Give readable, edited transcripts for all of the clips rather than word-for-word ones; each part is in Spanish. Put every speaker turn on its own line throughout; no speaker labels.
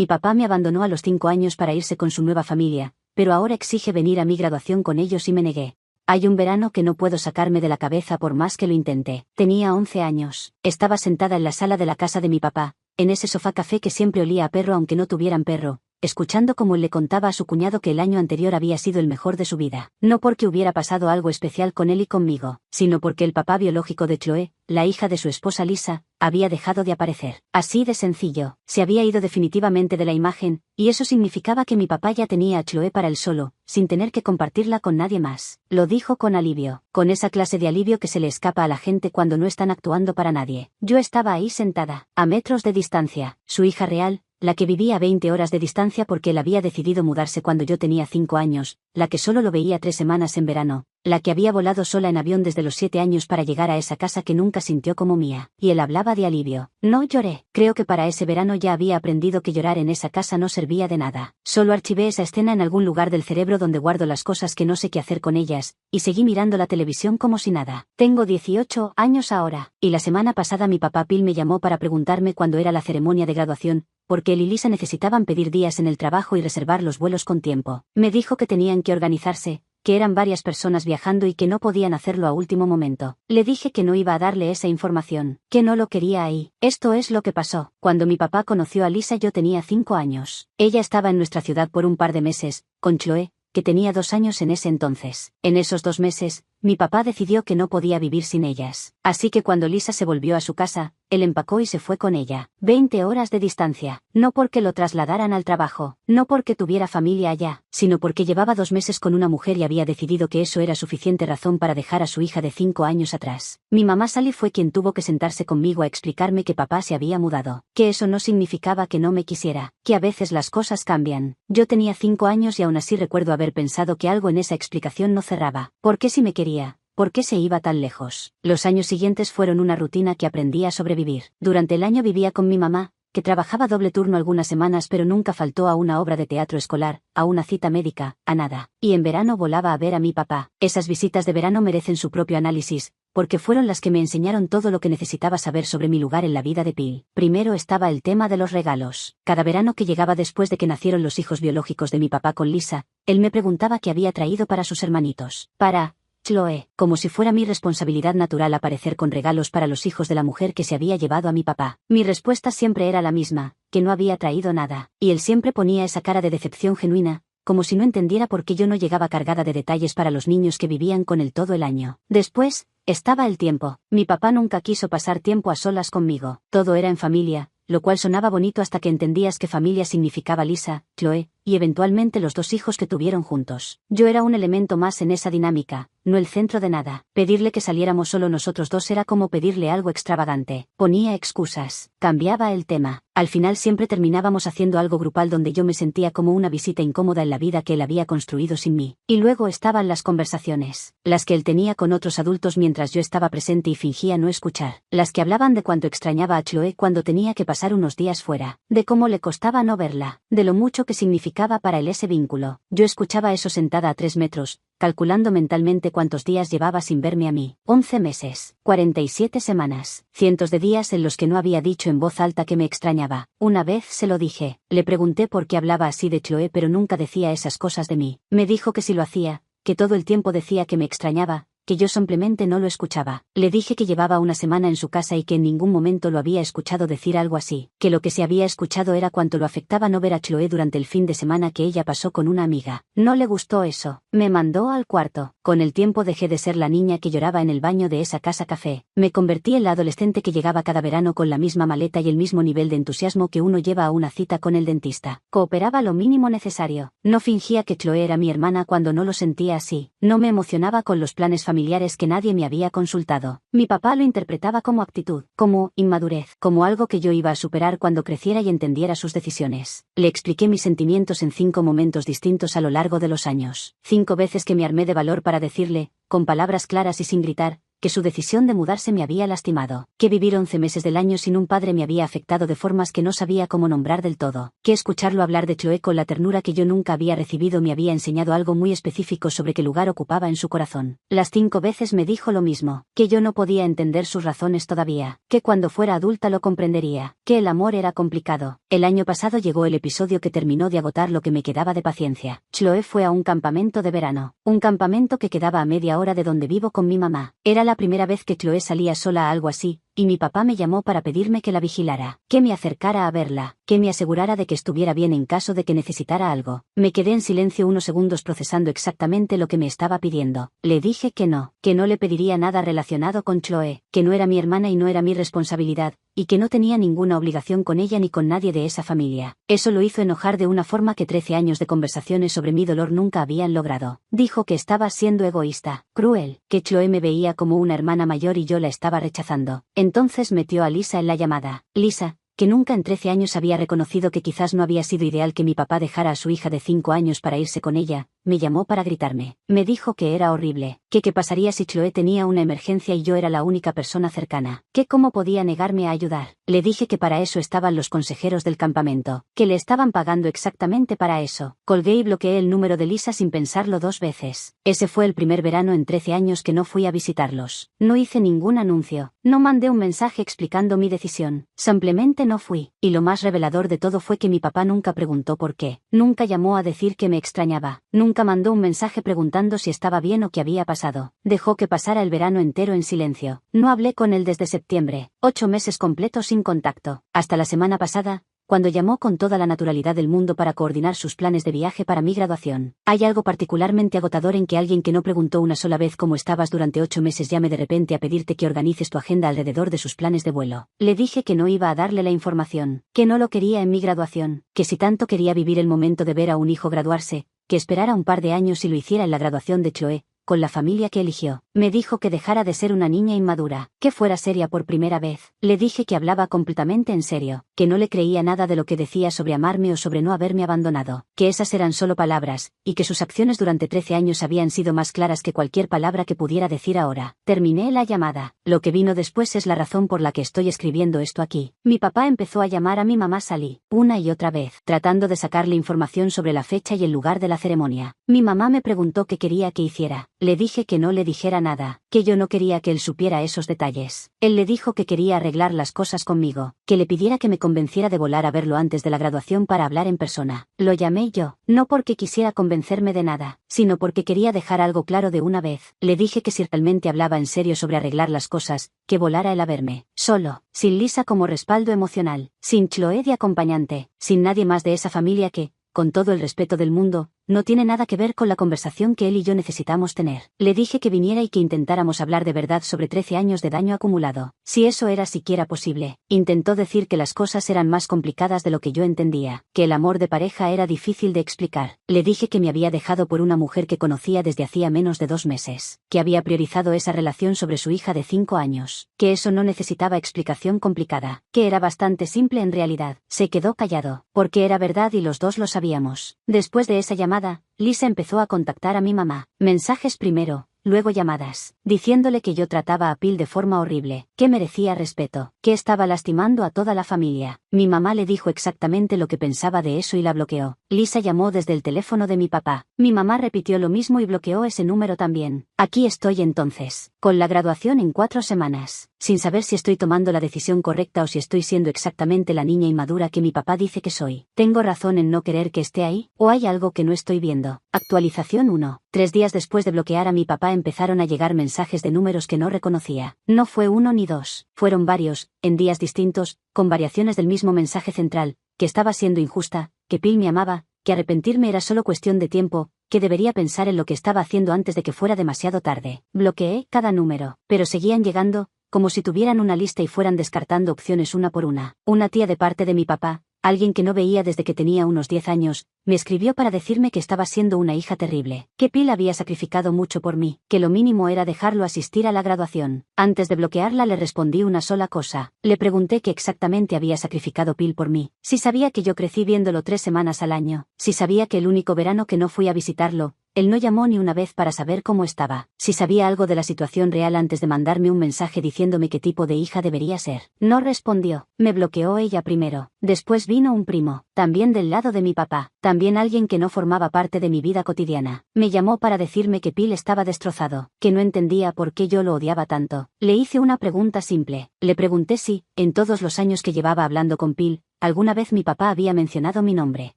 Mi papá me abandonó a los 5 años para irse con su nueva familia, pero ahora exige venir a mi graduación con ellos y me negué. Hay un verano que no puedo sacarme de la cabeza por más que lo intente. Tenía 11 años. Estaba sentada en la sala de la casa de mi papá, en ese sofá café que siempre olía a perro aunque no tuvieran perro, escuchando como él le contaba a su cuñado que el año anterior había sido el mejor de su vida. No porque hubiera pasado algo especial con él y conmigo, sino porque el papá biológico de Chloe, la hija de su esposa Lisa, había dejado de aparecer. Así de sencillo. Se había ido definitivamente de la imagen, y eso significaba que mi papá ya tenía a Chloe para él solo, sin tener que compartirla con nadie más. Lo dijo con alivio, con esa clase de alivio que se le escapa a la gente cuando no están actuando para nadie. Yo estaba ahí sentada, a metros de distancia, su hija real, la que vivía a 20 horas de distancia porque él había decidido mudarse cuando yo tenía 5 años, la que solo lo veía 3 semanas en verano, la que había volado sola en avión desde los 7 años para llegar a esa casa que nunca sintió como mía. Y él hablaba de alivio. No lloré. Creo que para ese verano ya había aprendido que llorar en esa casa no servía de nada. Solo archivé esa escena en algún lugar del cerebro donde guardo las cosas que no sé qué hacer con ellas, y seguí mirando la televisión como si nada. Tengo 18 años ahora, y la semana pasada mi papá Phil me llamó para preguntarme cuándo era la ceremonia de graduación, porque él y Lisa necesitaban pedir días en el trabajo y reservar los vuelos con tiempo. Me dijo que tenían que organizarse, que eran varias personas viajando y que no podían hacerlo a último momento. Le dije que no iba a darle esa información, que no lo quería ahí. Esto es lo que pasó. Cuando mi papá conoció a Lisa yo tenía 5 años. Ella estaba en nuestra ciudad por un par de meses, con Chloe, que tenía 2 años en ese entonces. En esos 2 meses, mi papá decidió que no podía vivir sin ellas. Así que cuando Lisa se volvió a su casa, él empacó y se fue con ella. 20 horas de distancia. No porque lo trasladaran al trabajo, no porque tuviera familia allá, sino porque llevaba 2 meses con una mujer y había decidido que eso era suficiente razón para dejar a su hija de 5 años atrás. Mi mamá Sally fue quien tuvo que sentarse conmigo a explicarme que papá se había mudado, que eso no significaba que no me quisiera, que a veces las cosas cambian. Yo tenía 5 años y aún así recuerdo haber pensado que algo en esa explicación no cerraba. ¿Por qué si me quería? ¿Por qué se iba tan lejos? Los años siguientes fueron una rutina que aprendí a sobrevivir. Durante el año vivía con mi mamá, que trabajaba doble turno algunas semanas pero nunca faltó a una obra de teatro escolar, a una cita médica, a nada. Y en verano volaba a ver a mi papá. Esas visitas de verano merecen su propio análisis, porque fueron las que me enseñaron todo lo que necesitaba saber sobre mi lugar en la vida de Phil. Primero estaba el tema de los regalos. Cada verano que llegaba después de que nacieron los hijos biológicos de mi papá con Lisa, él me preguntaba qué había traído para sus hermanitos. Para Chloe, como si fuera mi responsabilidad natural aparecer con regalos para los hijos de la mujer que se había llevado a mi papá. Mi respuesta siempre era la misma, que no había traído nada, y él siempre ponía esa cara de decepción genuina, como si no entendiera por qué yo no llegaba cargada de detalles para los niños que vivían con él todo el año. Después, estaba el tiempo. Mi papá nunca quiso pasar tiempo a solas conmigo. Todo era en familia, lo cual sonaba bonito hasta que entendías que familia significaba Lisa, Chloe, y eventualmente los 2 hijos que tuvieron juntos. Yo era un elemento más en esa dinámica, no el centro de nada. Pedirle que saliéramos solo nosotros 2 era como pedirle algo extravagante. Ponía excusas, cambiaba el tema. Al final siempre terminábamos haciendo algo grupal donde yo me sentía como una visita incómoda en la vida que él había construido sin mí. Y luego estaban las conversaciones, las que él tenía con otros adultos mientras yo estaba presente y fingía no escuchar, las que hablaban de cuánto extrañaba a Chloe cuando tenía que pasar unos días fuera, de cómo le costaba no verla, de lo mucho que significaba para él ese vínculo. Yo escuchaba eso sentada a 3 metros, calculando mentalmente cuántos días llevaba sin verme a mí. 11 meses, 47 semanas, cientos de días en los que no había dicho en voz alta que me extrañaba. Una vez se lo dije, le pregunté por qué hablaba así de Chloe pero nunca decía esas cosas de mí. Me dijo que si lo hacía, que todo el tiempo decía que me extrañaba, que yo simplemente no lo escuchaba. Le dije que llevaba una semana en su casa y que en ningún momento lo había escuchado decir algo así, que lo que se había escuchado era cuánto lo afectaba no ver a Chloe durante el fin de semana que ella pasó con una amiga. No le gustó eso. Me mandó al cuarto. Con el tiempo dejé de ser la niña que lloraba en el baño de esa casa café. Me convertí en la adolescente que llegaba cada verano con la misma maleta y el mismo nivel de entusiasmo que uno lleva a una cita con el dentista. Cooperaba lo mínimo necesario. No fingía que Chloe era mi hermana cuando no lo sentía así. No me emocionaba con los planes familiares que nadie me había consultado. Mi papá lo interpretaba como actitud, como inmadurez, como algo que yo iba a superar cuando creciera y entendiera sus decisiones. Le expliqué mis sentimientos en 5 momentos distintos a lo largo de los años. 5 veces que me armé de valor para decirle, con palabras claras y sin gritar, que su decisión de mudarse me había lastimado, que vivir 11 meses del año sin un padre me había afectado de formas que no sabía cómo nombrar del todo, que escucharlo hablar de Chloe con la ternura que yo nunca había recibido me había enseñado algo muy específico sobre qué lugar ocupaba en su corazón. Las 5 veces me dijo lo mismo, que yo no podía entender sus razones todavía, que cuando fuera adulta lo comprendería, que el amor era complicado. El año pasado llegó el episodio que terminó de agotar lo que me quedaba de paciencia. Chloe fue a un campamento de verano, un campamento que quedaba a media hora de donde vivo con mi mamá. Era la primera vez que Chloe salía sola a algo así, y mi papá me llamó para pedirme que la vigilara, que me acercara a verla, que me asegurara de que estuviera bien en caso de que necesitara algo. Me quedé en silencio unos segundos procesando exactamente lo que me estaba pidiendo. Le dije que no le pediría nada relacionado con Chloe, que no era mi hermana y no era mi responsabilidad, y que no tenía ninguna obligación con ella ni con nadie de esa familia. Eso lo hizo enojar de una forma que 13 años de conversaciones sobre mi dolor nunca habían logrado. Dijo que estaba siendo egoísta, cruel, que Chloe me veía como una hermana mayor y yo la estaba rechazando. Entonces metió a Lisa en la llamada. Lisa, que nunca en 13 años había reconocido que quizás no había sido ideal que mi papá dejara a su hija de 5 años para irse con ella, me llamó para gritarme. Me dijo que era horrible, que qué pasaría si Chloe tenía una emergencia y yo era la única persona cercana, que cómo podía negarme a ayudar. Le dije que para eso estaban los consejeros del campamento, que le estaban pagando exactamente para eso. Colgué y bloqueé el número de Lisa sin pensarlo 2 veces. Ese fue el primer verano en 13 años que no fui a visitarlos. No hice ningún anuncio, no mandé un mensaje explicando mi decisión, simplemente no fui. Y lo más revelador de todo fue que mi papá nunca preguntó por qué, nunca llamó a decir que me extrañaba, nunca mandó un mensaje preguntando si estaba bien o qué había pasado. Dejó que pasara el verano entero en silencio. No hablé con él desde septiembre, 8 meses completos sin contacto. Hasta la semana pasada, cuando llamó con toda la naturalidad del mundo para coordinar sus planes de viaje para mi graduación. Hay algo particularmente agotador en que alguien que no preguntó una sola vez cómo estabas durante 8 meses llame de repente a pedirte que organices tu agenda alrededor de sus planes de vuelo. Le dije que no iba a darle la información, que no lo quería en mi graduación, que si tanto quería vivir el momento de ver a un hijo graduarse, que esperara un par de años y lo hiciera en la graduación de Chloe, con la familia que eligió. Me dijo que dejara de ser una niña inmadura, que fuera seria por primera vez. Le dije que hablaba completamente en serio, que no le creía nada de lo que decía sobre amarme o sobre no haberme abandonado, que esas eran solo palabras, y que sus acciones durante 13 años habían sido más claras que cualquier palabra que pudiera decir ahora. Terminé la llamada. Lo que vino después es la razón por la que estoy escribiendo esto aquí. Mi papá empezó a llamar a mi mamá Sally, una y otra vez, tratando de sacarle información sobre la fecha y el lugar de la ceremonia. Mi mamá me preguntó qué quería que hiciera. Le dije que no le dijera nada, que yo no quería que él supiera esos detalles. Él le dijo que quería arreglar las cosas conmigo, que le pidiera que me convenciera de volar a verlo antes de la graduación para hablar en persona. Lo llamé yo, no porque quisiera convencerme de nada, sino porque quería dejar algo claro de una vez. Le dije que si realmente hablaba en serio sobre arreglar las cosas, que volara él a verme, solo, sin Lisa como respaldo emocional, sin Chloe de acompañante, sin nadie más de esa familia que, con todo el respeto del mundo, no tiene nada que ver con la conversación que él y yo necesitamos tener. Le dije que viniera y que intentáramos hablar de verdad sobre 13 años de daño acumulado, si eso era siquiera posible. Intentó decir que las cosas eran más complicadas de lo que yo entendía, que el amor de pareja era difícil de explicar. Le dije que me había dejado por una mujer que conocía desde hacía menos de 2 meses, que había priorizado esa relación sobre su hija de 5 años, que eso no necesitaba explicación complicada, que era bastante simple en realidad. Se quedó callado, porque era verdad y los dos lo sabíamos. Después de esa llamada, Lisa empezó a contactar a mi mamá. Mensajes primero, luego llamadas, diciéndole que yo trataba a Phil de forma horrible, que merecía respeto, que estaba lastimando a toda la familia. Mi mamá le dijo exactamente lo que pensaba de eso y la bloqueó. Lisa llamó desde el teléfono de mi papá. Mi mamá repitió lo mismo y bloqueó ese número también. Aquí estoy entonces, con la graduación en 4 semanas, sin saber si estoy tomando la decisión correcta o si estoy siendo exactamente la niña inmadura que mi papá dice que soy. ¿Tengo razón en no querer que esté ahí? ¿O hay algo que no estoy viendo? Actualización 1. 3 días después de bloquear a mi papá empezaron a llegar mensajes de números que no reconocía. No fue 1 ni 2, fueron varios, en días distintos, con variaciones del mismo mensaje central, que estaba siendo injusta, que Phil me amaba, que arrepentirme era solo cuestión de tiempo, que debería pensar en lo que estaba haciendo antes de que fuera demasiado tarde. Bloqueé cada número, pero seguían llegando, como si tuvieran una lista y fueran descartando opciones una por una. Una tía de parte de mi papá, alguien que no veía desde que tenía unos 10 años, me escribió para decirme que estaba siendo una hija terrible, que Phil había sacrificado mucho por mí, que lo mínimo era dejarlo asistir a la graduación. Antes de bloquearla le respondí una sola cosa. Le pregunté qué exactamente había sacrificado Phil por mí, si sabía que yo crecí viéndolo 3 semanas al año, si sabía que el único verano que no fui a visitarlo, Él no llamó ni una vez para saber cómo estaba, si sabía algo de la situación real antes de mandarme un mensaje diciéndome qué tipo de hija debería ser. No respondió. Me bloqueó ella primero. Después vino un primo, también del lado de mi papá, también alguien que no formaba parte de mi vida cotidiana. Me llamó para decirme que Phil estaba destrozado, que no entendía por qué yo lo odiaba tanto. Le hice una pregunta simple. Le pregunté si, en todos los años que llevaba hablando con Phil, alguna vez mi papá había mencionado mi nombre,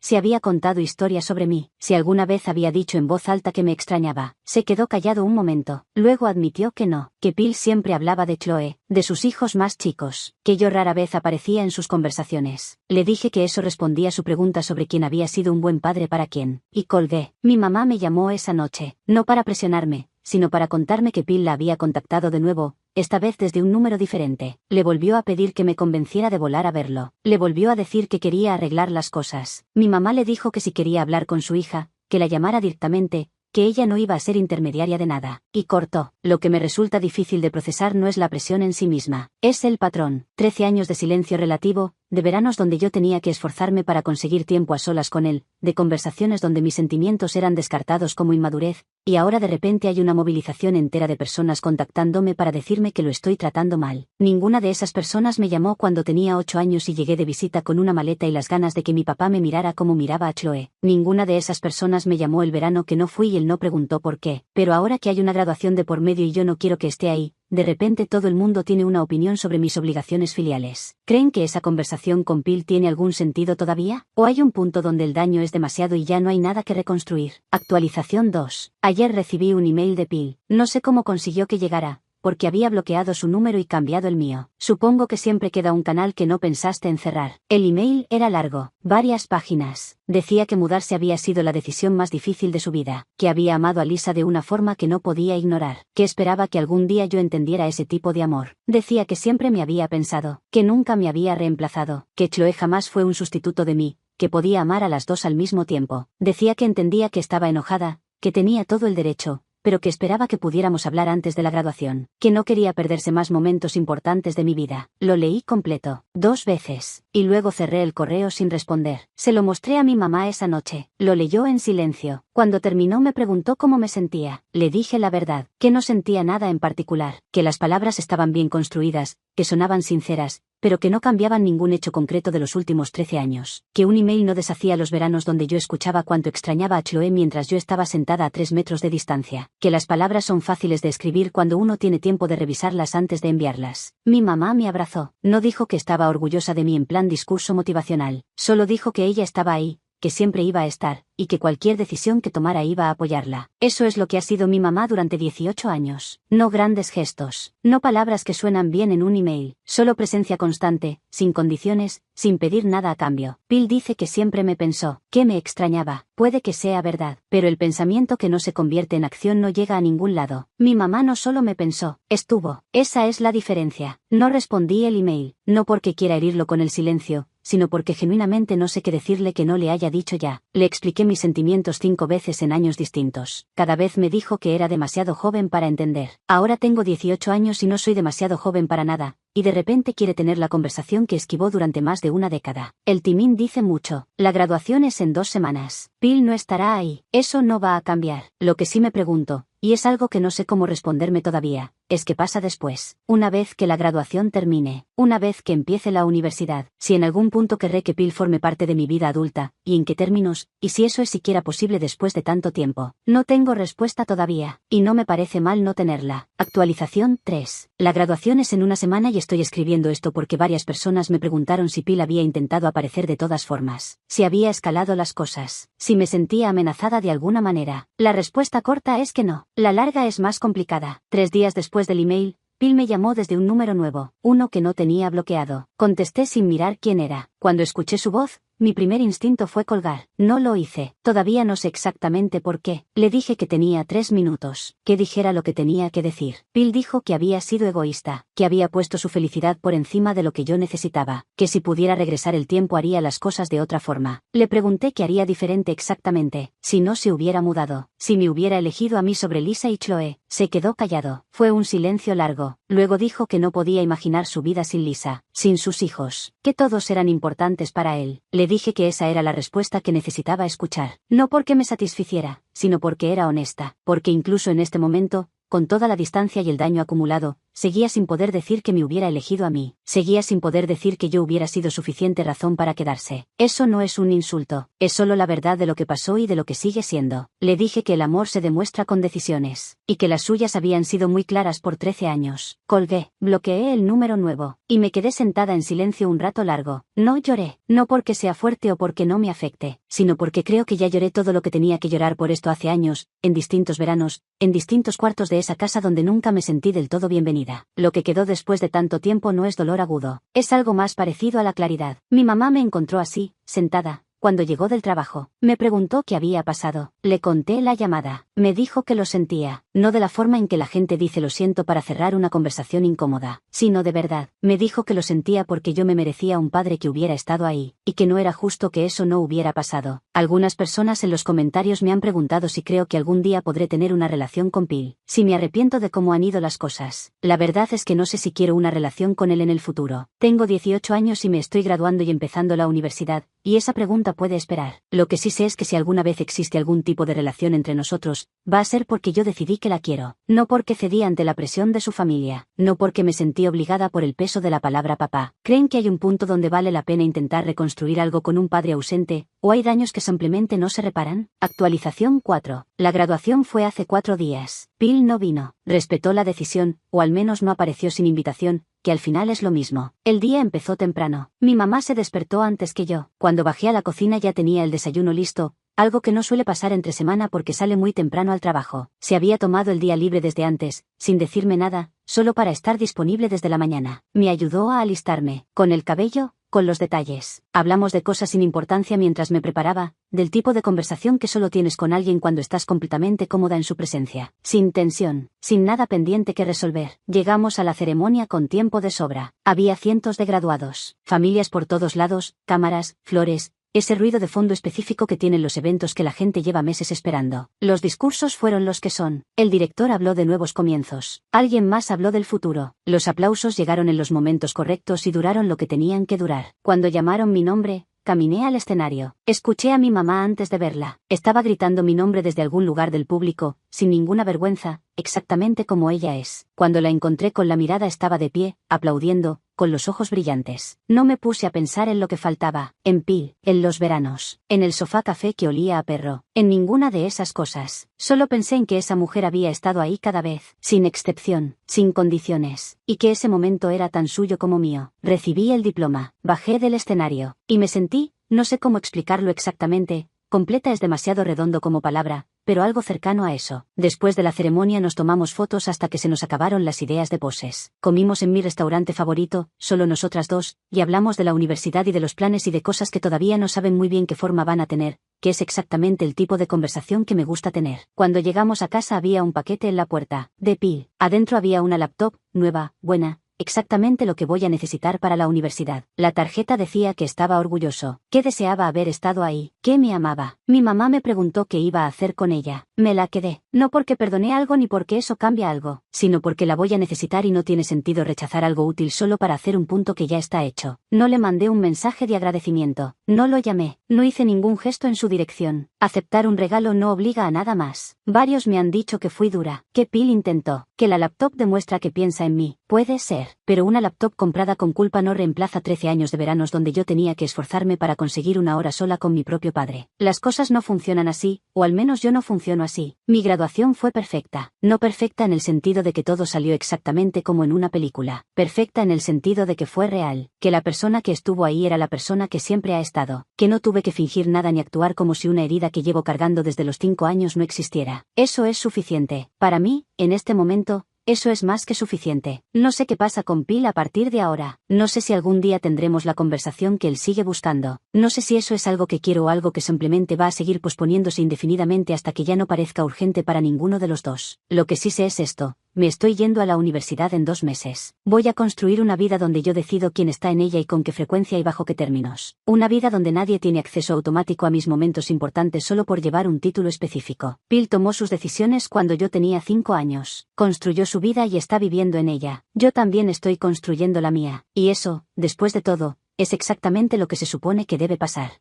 si había contado historias sobre mí, si alguna vez había dicho en voz alta que me extrañaba. Se quedó callado un momento, luego admitió que no, que Phil siempre hablaba de Chloe, de sus hijos más chicos, que yo rara vez aparecía en sus conversaciones. Le dije que eso respondía a su pregunta sobre quién había sido un buen padre para quién, y colgué. Mi mamá me llamó esa noche, no para presionarme, sino para contarme que Phil la había contactado de nuevo, esta vez desde un número diferente. Le volvió a pedir que me convenciera de volar a verlo. Le volvió a decir que quería arreglar las cosas. Mi mamá le dijo que si quería hablar con su hija, que la llamara directamente, que ella no iba a ser intermediaria de nada. Y cortó. Lo que me resulta difícil de procesar no es la presión en sí misma. Es el patrón. 13 años de silencio relativo, de veranos donde yo tenía que esforzarme para conseguir tiempo a solas con él, de conversaciones donde mis sentimientos eran descartados como inmadurez, y ahora de repente hay una movilización entera de personas contactándome para decirme que lo estoy tratando mal. Ninguna de esas personas me llamó cuando tenía 8 años y llegué de visita con una maleta y las ganas de que mi papá me mirara como miraba a Chloe. Ninguna de esas personas me llamó el verano que no fui y él no preguntó por qué. Pero ahora que hay una graduación de por medio y yo no quiero que esté ahí, de repente todo el mundo tiene una opinión sobre mis obligaciones filiales. ¿Creen que esa conversación con Phil tiene algún sentido todavía? ¿O hay un punto donde el daño es demasiado y ya no hay nada que reconstruir? Actualización 2. Ayer recibí un email de Phil. No sé cómo consiguió que llegara, porque había bloqueado su número y cambiado el mío. Supongo que siempre queda un canal que no pensaste en cerrar. El email era largo, varias páginas. Decía que mudarse había sido la decisión más difícil de su vida, que había amado a Lisa de una forma que no podía ignorar, que esperaba que algún día yo entendiera ese tipo de amor. Decía que siempre me había pensado, que nunca me había reemplazado, que Chloe jamás fue un sustituto de mí, que podía amar a las dos al mismo tiempo. Decía que entendía que estaba enojada, que tenía todo el derecho, pero que esperaba que pudiéramos hablar antes de la graduación, que no quería perderse más momentos importantes de mi vida. Lo leí completo, 2 veces, y luego cerré el correo sin responder. Se lo mostré a mi mamá esa noche. Lo leyó en silencio. Cuando terminó me preguntó cómo me sentía. Le dije la verdad, que no sentía nada en particular, que las palabras estaban bien construidas, que sonaban sinceras, pero que no cambiaban ningún hecho concreto de los últimos 13 años, que un email no deshacía los veranos donde yo escuchaba cuánto extrañaba a Chloe mientras yo estaba sentada a 3 metros de distancia, que las palabras son fáciles de escribir cuando uno tiene tiempo de revisarlas antes de enviarlas. Mi mamá me abrazó. No dijo que estaba orgullosa de mí en plan discurso motivacional, solo dijo que ella estaba ahí, que siempre iba a estar, y que cualquier decisión que tomara iba a apoyarla. Eso es lo que ha sido mi mamá durante 18 años. No grandes gestos, no palabras que suenan bien en un email, solo presencia constante, sin condiciones, sin pedir nada a cambio. Phil dice que siempre me pensó, que me extrañaba. Puede que sea verdad, pero el pensamiento que no se convierte en acción no llega a ningún lado. Mi mamá no solo me pensó, estuvo. Esa es la diferencia. No respondí el email, no porque quiera herirlo con el silencio, sino porque genuinamente no sé qué decirle que no le haya dicho ya. Le expliqué mis sentimientos 5 veces en años distintos. Cada vez me dijo que era demasiado joven para entender. Ahora tengo 18 años y no soy demasiado joven para nada, y de repente quiere tener la conversación que esquivó durante más de una década. El timín dice mucho. La graduación es en 2 semanas. Phil no estará ahí. Eso no va a cambiar. Lo que sí me pregunto, y es algo que no sé cómo responderme todavía, es qué pasa después, una vez que la graduación termine, una vez que empiece la universidad, si en algún punto querré que Phil forme parte de mi vida adulta, y en qué términos, y si eso es siquiera posible después de tanto tiempo. No tengo respuesta todavía, y no me parece mal no tenerla. Actualización 3. La graduación es en una semana y estoy escribiendo esto porque varias personas me preguntaron si Phil había intentado aparecer de todas formas, si había escalado las cosas, si me sentía amenazada de alguna manera. La respuesta corta es que no. La larga es más complicada. 3 días después del email, Phil me llamó desde un número nuevo, uno que no tenía bloqueado. Contesté sin mirar quién era. Cuando escuché su voz, mi primer instinto fue colgar. No lo hice. Todavía no sé exactamente por qué. Le dije que tenía 3 minutos, que dijera lo que tenía que decir. Phil dijo que había sido egoísta, que había puesto su felicidad por encima de lo que yo necesitaba, que si pudiera regresar el tiempo haría las cosas de otra forma. Le pregunté qué haría diferente exactamente, si no se hubiera mudado. si me hubiera elegido a mí sobre Lisa y Chloe. Se quedó callado. Fue un silencio largo. Luego dijo que no podía imaginar su vida sin Lisa, sin sus hijos, que todos eran importantes para él. Le dije que esa era la respuesta que necesitaba escuchar. No porque me satisficiera, sino porque era honesta, porque incluso en este momento, con toda la distancia y el daño acumulado, seguía sin poder decir que me hubiera elegido a mí, seguía sin poder decir que yo hubiera sido suficiente razón para quedarse. Eso no es un insulto, es solo la verdad de lo que pasó y de lo que sigue siendo. Le dije que el amor se demuestra con decisiones, y que las suyas habían sido muy claras por 13 años. Colgué, bloqueé el número nuevo, y me quedé sentada en silencio un rato largo. No lloré, no porque sea fuerte o porque no me afecte, sino porque creo que ya lloré todo lo que tenía que llorar por esto hace años, en distintos veranos, en distintos cuartos de esa casa donde nunca me sentí del todo bienvenida. Lo que quedó después de tanto tiempo no es dolor agudo, es algo más parecido a la claridad. Mi mamá me encontró así, sentada, cuando llegó del trabajo. Me preguntó qué había pasado. Le conté la llamada. Me dijo que lo sentía, no de la forma en que la gente dice lo siento para cerrar una conversación incómoda, sino de verdad. Me dijo que lo sentía porque yo me merecía un padre que hubiera estado ahí, y que no era justo que eso no hubiera pasado. Algunas personas en los comentarios me han preguntado si creo que algún día podré tener una relación con Phil, si me arrepiento de cómo han ido las cosas. La verdad es que no sé si quiero una relación con él en el futuro. Tengo 18 años y me estoy graduando y empezando la universidad, y esa pregunta puede esperar. Lo que sí sé es que si alguna vez existe algún tipo de relación entre nosotros, va a ser porque yo decidí que la quiero, no porque cedí ante la presión de su familia, no porque me sentí obligada por el peso de la palabra papá. ¿Creen que hay un punto donde vale la pena intentar reconstruir algo con un padre ausente, o hay daños que simplemente no se reparan? Actualización 4. La graduación fue hace 4 días. Phil no vino, respetó la decisión, o al menos no apareció sin invitación, que al final es lo mismo. El día empezó temprano. Mi mamá se despertó antes que yo. Cuando bajé a la cocina ya tenía el desayuno listo, algo que no suele pasar entre semana porque sale muy temprano al trabajo. Se había tomado el día libre desde antes, sin decirme nada, solo para estar disponible desde la mañana. Me ayudó a alistarme, con el cabello, con los detalles. Hablamos de cosas sin importancia mientras me preparaba, del tipo de conversación que solo tienes con alguien cuando estás completamente cómoda en su presencia, sin tensión, sin nada pendiente que resolver. Llegamos a la ceremonia con tiempo de sobra. Había cientos de graduados, familias por todos lados, cámaras, flores, ese ruido de fondo específico que tienen los eventos que la gente lleva meses esperando. Los discursos fueron los que son. El director habló de nuevos comienzos. Alguien más habló del futuro. Los aplausos llegaron en los momentos correctos y duraron lo que tenían que durar. Cuando llamaron mi nombre, caminé al escenario. Escuché a mi mamá antes de verla. Estaba gritando mi nombre desde algún lugar del público, sin ninguna vergüenza, exactamente como ella es. Cuando la encontré con la mirada estaba de pie, aplaudiendo, con los ojos brillantes. No me puse a pensar en lo que faltaba, en Phil, en los veranos, en el sofá café que olía a perro, en ninguna de esas cosas. Solo pensé en que esa mujer había estado ahí cada vez, sin excepción, sin condiciones, y que ese momento era tan suyo como mío. Recibí el diploma, bajé del escenario, y me sentí, no sé cómo explicarlo exactamente, completa es demasiado redondo como palabra, pero algo cercano a eso. Después de la ceremonia nos tomamos fotos hasta que se nos acabaron las ideas de poses. Comimos en mi restaurante favorito, solo nosotras dos, y hablamos de la universidad y de los planes y de cosas que todavía no saben muy bien qué forma van a tener, que es exactamente el tipo de conversación que me gusta tener. Cuando llegamos a casa había un paquete en la puerta, de Phil. Adentro había una laptop, nueva, buena, exactamente lo que voy a necesitar para la universidad. La tarjeta decía que estaba orgulloso, que deseaba haber estado ahí, que me amaba. Mi mamá me preguntó qué iba a hacer con ella. Me la quedé, no porque perdoné algo ni porque eso cambia algo, sino porque la voy a necesitar y no tiene sentido rechazar algo útil solo para hacer un punto que ya está hecho. No le mandé un mensaje de agradecimiento, no lo llamé, no hice ningún gesto en su dirección. Aceptar un regalo no obliga a nada más. Varios me han dicho que fui dura, que Phil intentó, que la laptop demuestra que piensa en mí. Puede ser, pero una laptop comprada con culpa no reemplaza 13 años de veranos donde yo tenía que esforzarme para conseguir una hora sola con mi propio padre. Las cosas no funcionan así, o al menos yo no funciono así. Mi graduación fue perfecta. No perfecta en el sentido de que todo salió exactamente como en una película. Perfecta en el sentido de que fue real, que la persona que estuvo ahí era la persona que siempre ha estado, que no tuve que fingir nada ni actuar como si una herida que llevo cargando desde los 5 años no existiera. Eso es suficiente. Para mí, en este momento, eso es más que suficiente. No sé qué pasa con Phil a partir de ahora. No sé si algún día tendremos la conversación que él sigue buscando. No sé si eso es algo que quiero o algo que simplemente va a seguir posponiéndose indefinidamente hasta que ya no parezca urgente para ninguno de los dos. Lo que sí sé es esto. Me estoy yendo a la universidad en 2 meses. Voy a construir una vida donde yo decido quién está en ella y con qué frecuencia y bajo qué términos. Una vida donde nadie tiene acceso automático a mis momentos importantes solo por llevar un título específico. Bill tomó sus decisiones cuando yo tenía 5 años. Construyó su vida y está viviendo en ella. Yo también estoy construyendo la mía. Y eso, después de todo, es exactamente lo que se supone que debe pasar.